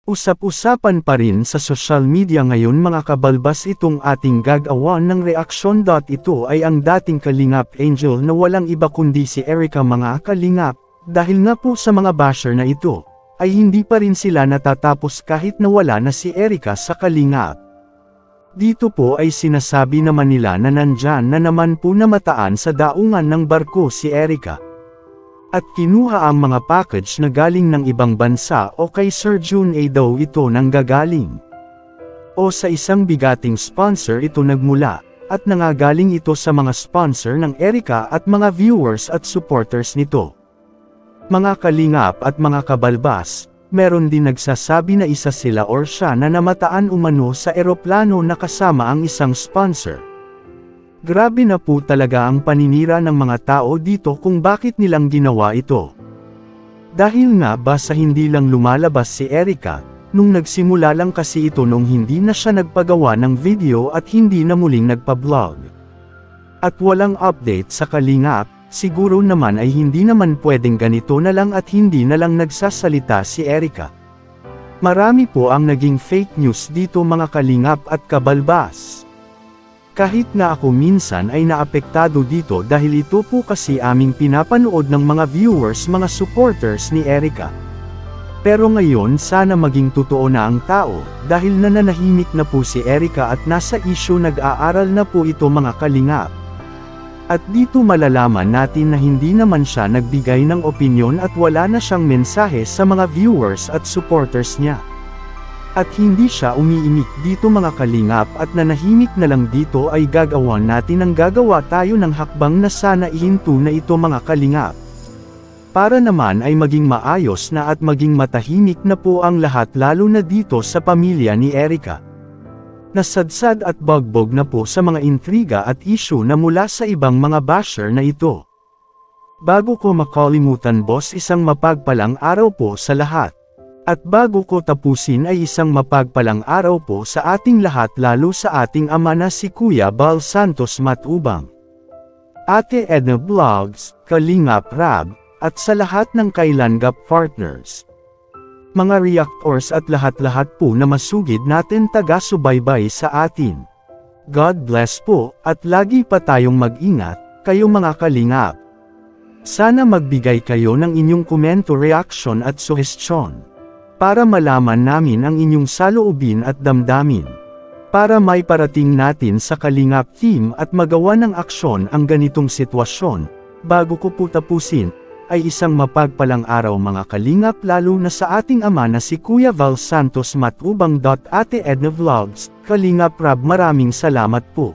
Usap-usapan pa rin sa social media ngayon mga kabalbas itong ating gagawan ng reaksyon. Ito ay ang dating Kalingap Angel na walang iba kundi si Erica mga kalingap, dahil nga po sa mga basher na ito, ay hindi pa rin sila natatapos kahit nawala na si Erica sa Kalingap. Dito po ay sinasabi naman nila na nandyan na naman po namataan sa daungan ng barko si Erica. At kinuha ang mga package na galing ng ibang bansa o kay Sir June A daw ito nang gagaling. O sa isang bigating sponsor ito nagmula, at nangagaling ito sa mga sponsor ng Erica at mga viewers at supporters nito. Mga kalingap at mga kabalbas, meron din nagsasabi na isa sila or siya na namataan umano sa eroplano na kasama ang isang sponsor. Grabe na po talaga ang paninira ng mga tao dito kung bakit nilang ginawa ito. Dahil nga ba sa hindi lang lumalabas si Erica, nung nagsimula lang kasi ito nung hindi na siya nagpagawa ng video at hindi na muling nagpa-vlog. At walang update sa Kalingap, siguro naman ay hindi naman pwedeng ganito na lang at hindi na lang nagsasalita si Erica. Marami po ang naging fake news dito mga kalingap at kabalbas. Kahit na ako minsan ay naapektado dito dahil ito po kasi aming pinapanood ng mga viewers mga supporters ni Erica. Pero ngayon sana maging totoo na ang tao, dahil nananahimik na po si Erica at nasa issue nag-aaral na po ito mga kalingap. At dito malalaman natin na hindi naman siya nagbigay ng opinyon at wala na siyang mensahe sa mga viewers at supporters niya. At hindi siya umiimik dito mga kalingap at nanahimik na lang dito ay gagawan natin ang gagawa tayo ng hakbang na sana ihinto na ito mga kalingap. Para naman ay maging maayos na at maging matahimik na po ang lahat lalo na dito sa pamilya ni Erica. Nasadsad at bagbog na po sa mga intriga at issue na mula sa ibang mga basher na ito. Bago ko makalimutan boss, isang mapagpalang araw po sa lahat. At bago ko tapusin ay isang mapagpalang araw po sa ating lahat lalo sa ating ama na si Kuya Bal Santos Matubang, Ate Edna Vlogs, Kalingap Rab, at sa lahat ng Kailangap partners. Mga reactors at lahat-lahat po na masugid natin taga-subaybay sa atin. God bless po, at lagi pa tayong mag-ingat, kayo mga kalingap. Sana magbigay kayo ng inyong komento, reaction at suhestyon. Para malaman namin ang inyong saloobin at damdamin. Para may parating natin sa Kalingap team at magawa ng aksyon ang ganitong sitwasyon. Bago ko po tapusin, ay isang mapagpalang araw mga kalingap lalo na sa ating ama na si Kuya Val Santos Matubang. Ate Edna Vlogs, Kalingap Rab, maraming salamat po.